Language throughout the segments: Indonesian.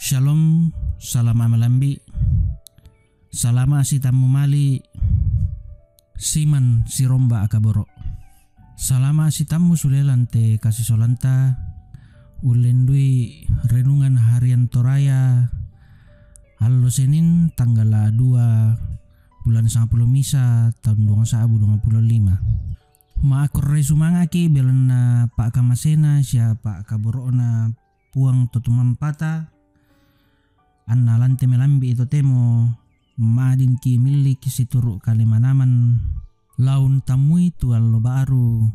Shalom, salam amalambi. Salama si tamu mali siman si romba akaboro. Salama si tamu sulelante kasih solanta ulendui renungan harian Toraya Halo Senin tanggal 2 bulan 10 misa tahun 2025. Maakorre sumangaki belana Pak Kamasena siapa kaborona puang totumampata anna lante melambi itu temo madin ki miliki situru kalimanaman laun tamui tu allo baru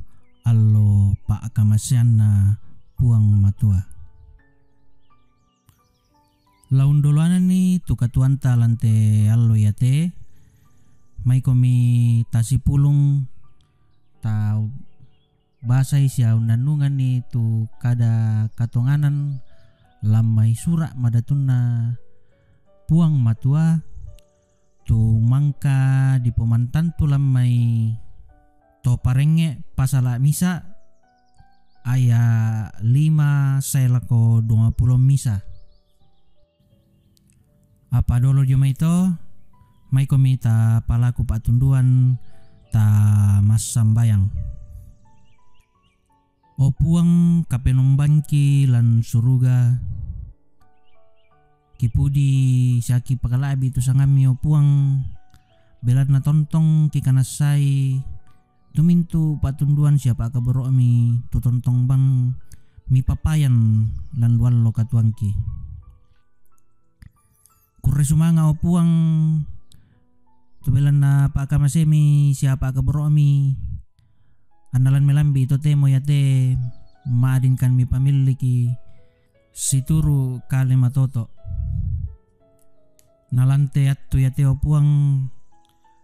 allo Pak Kamasena puang matua laun doluana ni tu katuanta lante allo yate mai komi tasipulung tau basai sia undanungan ni tu kada katonganan lamai surak madatunna puang matua tu mangka di pemantan tu lamai to parenge pasala misa aya 5 selako 20 misa apa dolo joma itu mai komita palaku patunduan ta mas sambayang o puang kapenombangki lan suruga kipudi saki pakalabi tu sangami o puang belat na tontong kikanasai tumintu patunduan siapa kaboro mi tu tontong bang mi papayan lan wallo katuangki kurre sumanga o puang tu belan na pakamasemi siapa kaboro mi andalan melambi itu temo yate maadinkan mi pamiliki situru kale matoto nalante attu yate o puang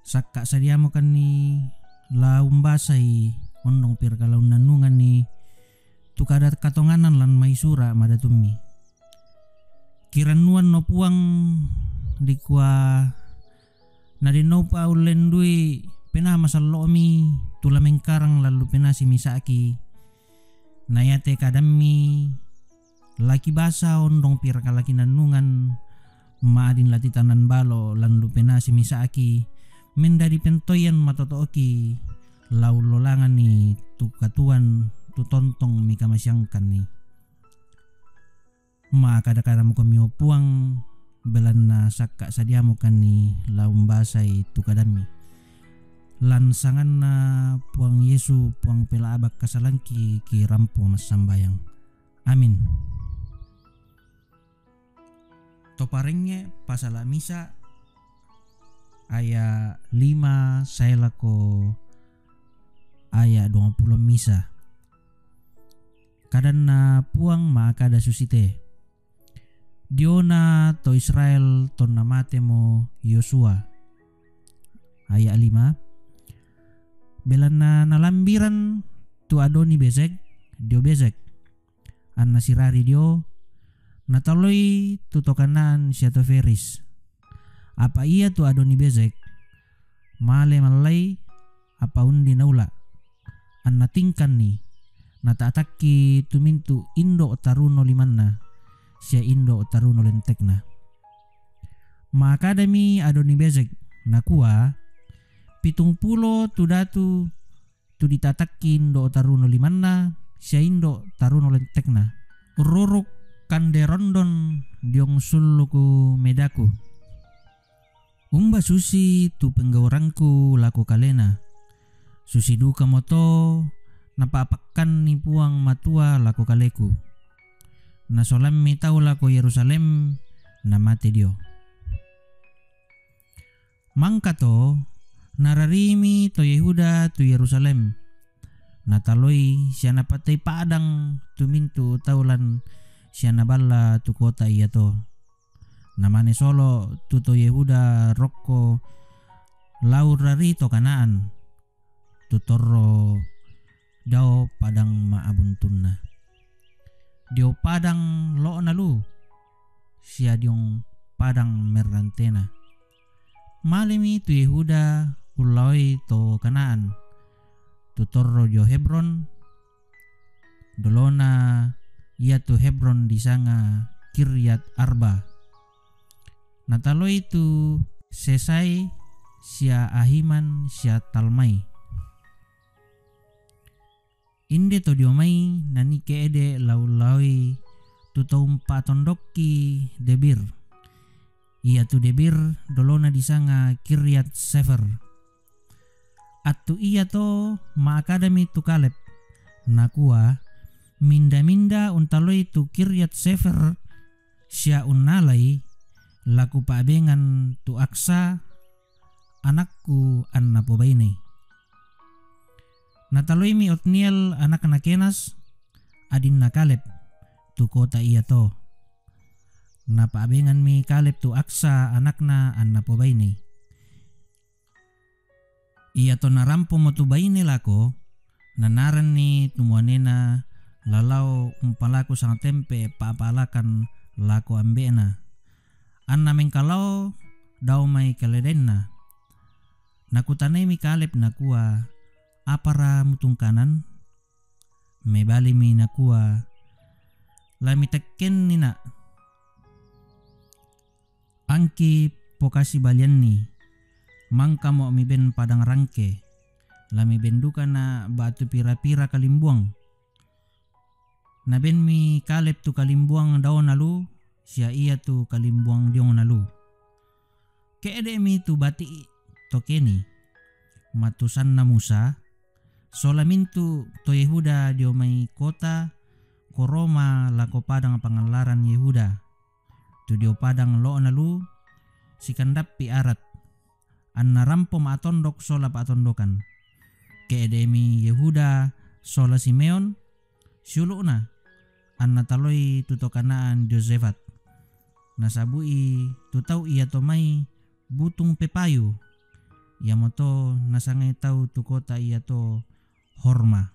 sakka sadiamo kan ni laum basai ondong pir kalau nanungan ni tu kada katonganan lan maisura madatumi kiranuan no puang dikwa nadino pa ulendui pena masalomi tula mengkarang lalu pena si misaki nayate kadami laki basa ondong pir kalaki nanungan maadin lati tanan balo lan lupena si misaki mendari pentoyan matotooki lau lolangan ni tu katuan tu tontong mika masyangkan ni ma kada-kada mo kami puang belan na sakka sadiamo kan ni laum basai tu kadami lansangan na puang Yesu puang pelaabak kasalangki ki rampo mas sambayang amin. Toparenge pasala misa aya 5 saelako aya 20 misa kadan na puang maakada susite diona to Israel to namate mo Yosua aya 5 belan na nalambiran tu Adoni Bezek dio Bezek anna sirari dio nataloy tutokanan siya to Feris apa iya tu Adoni Bezek male malay apa undi naula an natingkan ni nataataki tumintu Indo taruno limanna siya Indo taruno lentekna makadami Adoni Bezek nakua 70 tu datu tu ditataki Indo taruno limanna siya Indo taruno lentekna ururuk kanderondon diong suluku medaku umba susi tu penggawrangku laku kalena susi duka moto napapakan ni puang matua laku kaleku nasolam mi tau laku Yerusalem namate dio mangka to nararimi to Yehuda tu Yerusalem nataloi siya napatay padang tumintu taulan siya nabala tu kota iya to namane solo tuto Yehuda rokko laurari to kanaan tutoro dao padang maabuntunna dio padang lo nalu siya diong padang merantena malimi tu Yehuda ulaway to kanaan tutoro jo Hebron dolona ia tu Hebron di sanga Kiryat Arba. Nataloi tu Sesai sia Ahiman sia Talmai. Inde to diomai nani keede laulai tu taumpa tondokki Debir. Ia tu Debir dolona disanga Kiryat Sefer. Atu ia to ma akademi tu Kaleb. Nakua minda-minda untaloi tu Kiryat Sefer sia unnalai laku paabengan tu Aksa anakku anna pobaini. Nataloi mi Otniel anak Kenas adin na Kaleb tu kota iya to. Na paabengan mi Kaleb tu Aksa anakna anna pobaini. Iya to narampo mo tu baini lako nanaran ni tumuanena lalau umpalaku sang tempe paapalakan lako ambena. Anna mengkalau daw may kaledenna. Nakutanay mi Kaleb nakua apara mutung kanan? May bali mi nakua lamitekken nina. Angki pokasi balian ni mangka mo mi ben padang rangke. Lami benduka na batu pira-pira kalimbuang. Na ben mi Kaleb tu kalimbuang daw nalu, siya iya tu kalimbuang diong nalu. Keede mi tu bati tokeni. Matusan na Musa, solamintu to Yehuda dio may kota, koroma lako padang pangalaran Yehuda. Tu dio padang lo nalu, sikandap pi arat. An narampo maatondok sola paatondokan. Keede mi Yehuda sola Simeon, syulu na. An nataloi tutokanaan Josephat. Nasabui tutau iya tomay butung pepayu. Ia moto nasangay tau tu kota iya to Horma.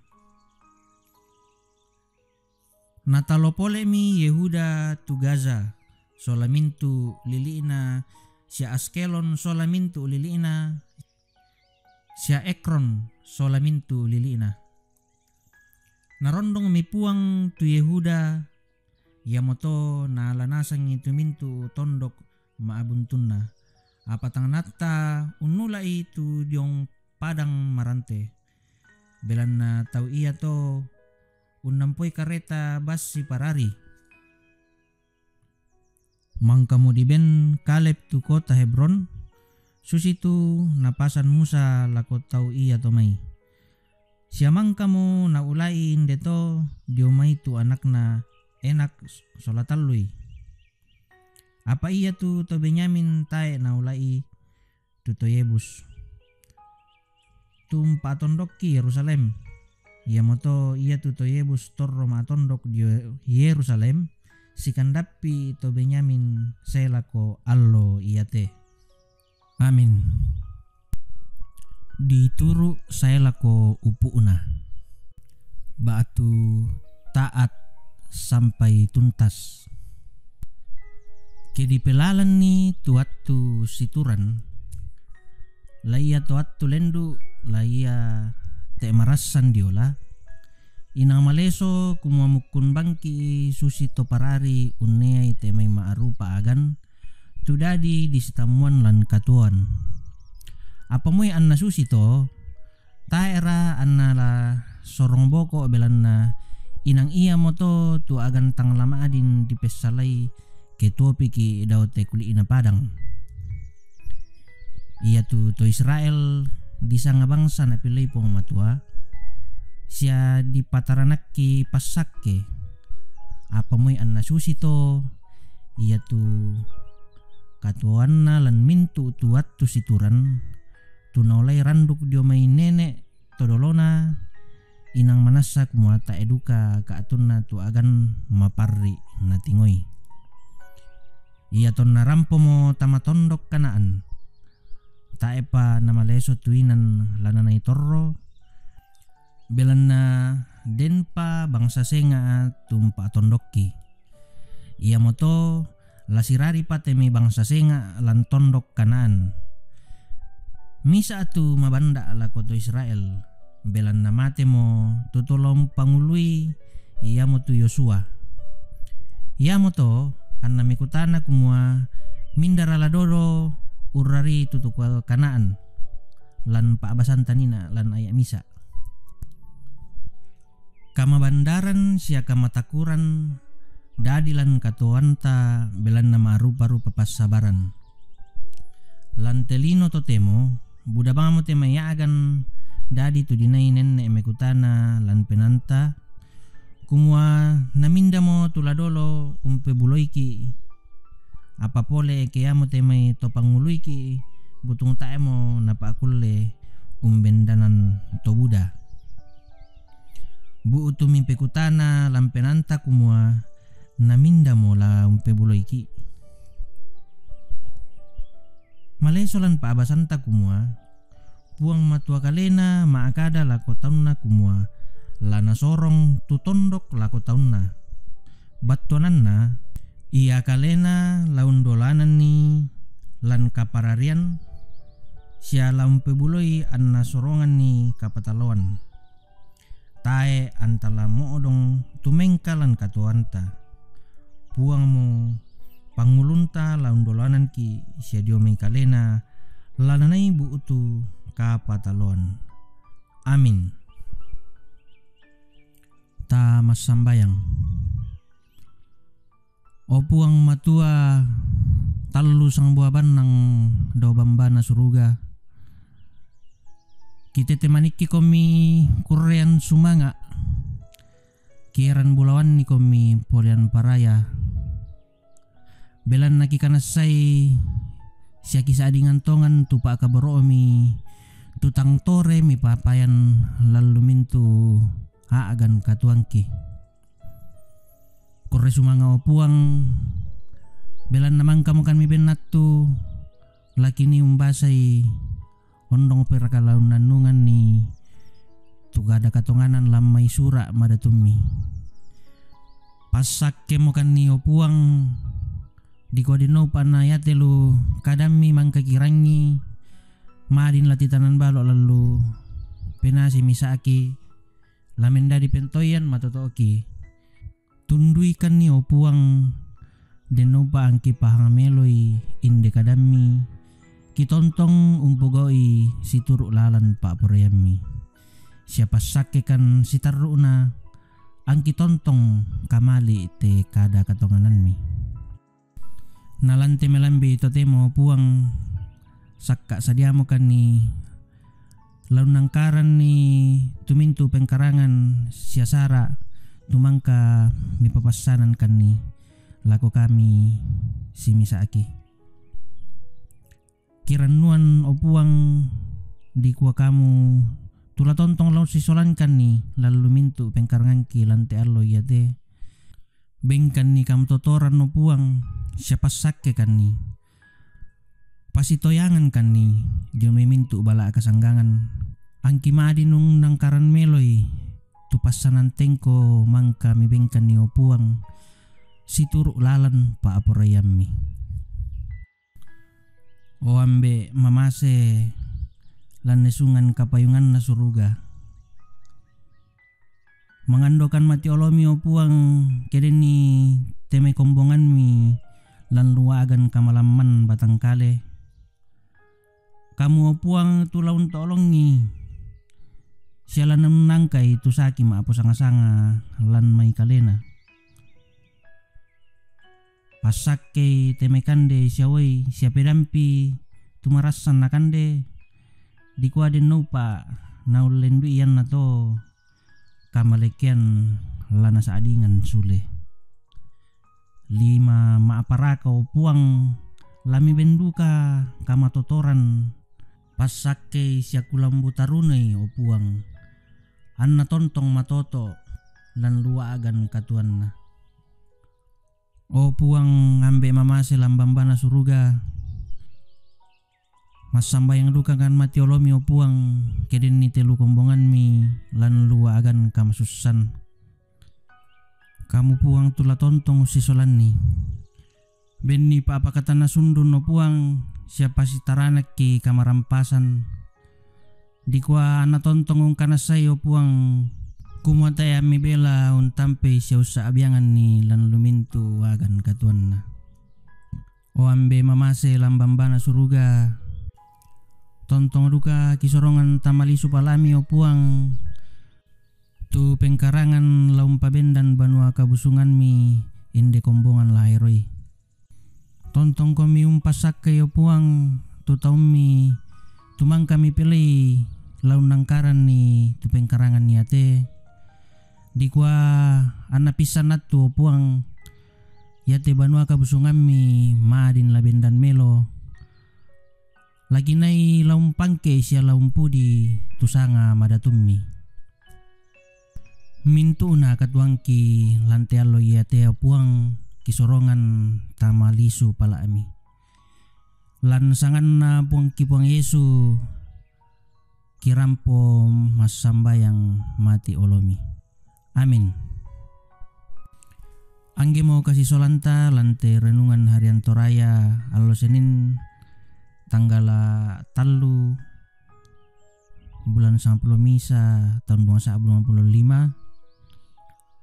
Natalopole mi Yehuda tu Gaza. Solamintu liliina sia Askelon solamintu liliina sia Ekron solamintu liliina. Narondong mi puang tu Yehuda yamoto na lanasang itu mintu tondok maabuntunna. Apatang natta unulai tu diong padang marante. Belan na tau iya to unnampoi kareta basi parari. Mangka mo diben Kaleb tu kota Hebron, susitu napasan Musa lako tau iya to may. Siya mangka mo naulain deto diomay tu anakna enak solatalui. Apa iya tu to Benyamin tae naulai tu to Yebus. Tumpa tondokki Yerusalem. Ia moto iya tu to Yebus torro matondok di Yerusalem. Sikandapi to Benyamin selako allo iyate. Amin. Dituru selako upuuna. Batu taat sampai tuntas. Kedipelalan ni tuatu situran. Laia tuatu lendu laia te marasan diola. Inang maleso kumamukun bangki susi toparari uneai te may maarupa agan tudadi di sitamuan lan katuan. Apa moy anna susi to taera anna la sorong boko belan na inang iya moto tu agan tang lama adin di pesalai ke topi ki daw te kuli ina padang. Iya tu to Israel disanga bangsa na pilay pong matua. Siya di pataranaki pasakke. Apa moy anna susi to iya tu katuan na lan mintu tuat tu situran tu naulay randuk dio may nene todolona inang manasak muata eduka kaatun na tu agan maparri na tingoy. Iya ton narampo mo tamatondok kanaan. Tae pa na maleso tuinan lananay torro. Belan na den pa bangsa senga tumpa tondokki. Iya moto lasirari pa temi bangsa senga lan tondok kanaan. Misa tu mabanda la koto Israel. Belan na mate mo tutulong pangului iya mo tu Yosua. Iya moto anna mikutana kumua mindara ladoro urari tutuk Kanaan lan paabasan tanina lan ayak misa. Kama bandaran sia kama takuran dadilan katuanta belan nama rupa-rupa passabaran. Lan telino totemo buda bangamo temayagan dadi tu dinai nenne mekutana lan penanta kumua naminda mo tuladolo umpe buloiki apa pole keamo temai topanguluiki butung taemo napakulle umbendanan to Buddha. Bu utumi pekutana lampenanta kumua naminda mo la umpe buloiki. Malesolan paabasanta kumua puang matua kalena maakada lako taunna kumua lana sorong tutondok lako taunna battonanna ia kalena laun dolanan ni lan kapararian sia laumpe buloi anna sorongan ni kapataloan tae antala moodong tumengkalan katuanta puang mo pangulunta laun dolanan ki sia diomeng kalena lananai bu utu kapataloan. Amin. Ta masambayang. O puang matua talu sang buaban nang do bambana suruga. Kita temaniki komi kurean sumanga. Kieran bulawan ni komi polian paraya. Belan naki kanasay siya kisadingan tongan tupa kabaroomi tutang tore mi papayan lalu mintu haagan katuangki. Kore sumanga opuang belan namang kamu kan mi benatu laki ni umbasay ondong perakalaun nanungan ni tugada katonganan lamay sura madatumi. Pasak kemo kan ni opuang di kodino panayate lu kadami mangkakirangi madin latitanan balo lalu penasi misaki lamenda di pentoyan matotoki tundui kan ni opuang denopa angki pahangameloi inde kadami kitontong umpugoi situruk lalan pak porayami siapa sake kan sitaruna angki tontong kamali te kada katongananmi nalante melambi totemo puang sakka sadiamo kan ni laun nangkaran ni tumintu pengkarangan siasara tumangka mi papasanan kan ni lako kami si misaaki kiranuan opuang di kuah kamu tula tontong laut sisolan kan ni lalu mintu pengkarangan ki lante allo yate bengkan ni kam totoran opuang siapa sakke kan ni pasitoyangan kan ni jo memintu bala kasanggangan angki madi nung nangkaran meloi tu pasanan tengko mangka mi bengkan ni opuang situruk lalan pa aporayammi. O ambe mamase lan nesungan kapayungan na suruga mangandokan mati olomi opuang kedeni teme kombongan mi lan luagan kamalaman batangkale kamu opuang tulaun tolongi sialan nangkai tu saki ma apo sanga-sanga lan mai kalena pasake temekande siawai siapedampi tumarasan nakande dikuaden nupa naulendu iyan na to kamalekian lana saadingan sule 5 maaparaka puang lami benduka kamatotoran pasake siakulambu tarunay o puang anna tontong matoto lan luagan katuan na o puang ambe mamase lambambana suruga masambayang duka kan mati olomi o puang keden ni telu kombongan mi lan luagan kamasusan kamu puang tula tontong sisolan ni benni pa apakatana sundun no puang siapa si taranak ki kamarampasan dikwa ana tontong ung kanasay o puang Kumataya mi bela untampe siya sa abyangan ni lan lumintu wagan katuan na. O ambe mamase lambambana suruga. Tontong duka kisorongan tamali supalami o puang. Tu pengkarangan laum pabendan banua kabusungan mi inde kombongan lahiroi. Tontong komi umpasak kayo puang tu taum mi tumang kami pilih laun nangkaran ni tu pengkarangan ni ate. Di kwa anapisan natu puang yate banua kabusungan mi madin labendan melo. Lagi nai laum pangke siya laum pudi tusanga madatummi. Mintu na katuangki lante alo yate puang kisorongan tamalisu pala ami. Lan sangan na puang kipuang Yesu kirampo masambayang mati olomi. Amin. Angge mau kasih solanta lante renungan harian Toraya alo Senin tanggal 3 bulan 10 Misa tahun 2025.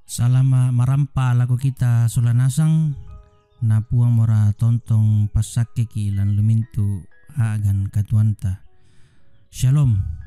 Salama marampa laku kita solanasang na puang mora tontong pasake ki lan lumintu agan katuanta. Shalom.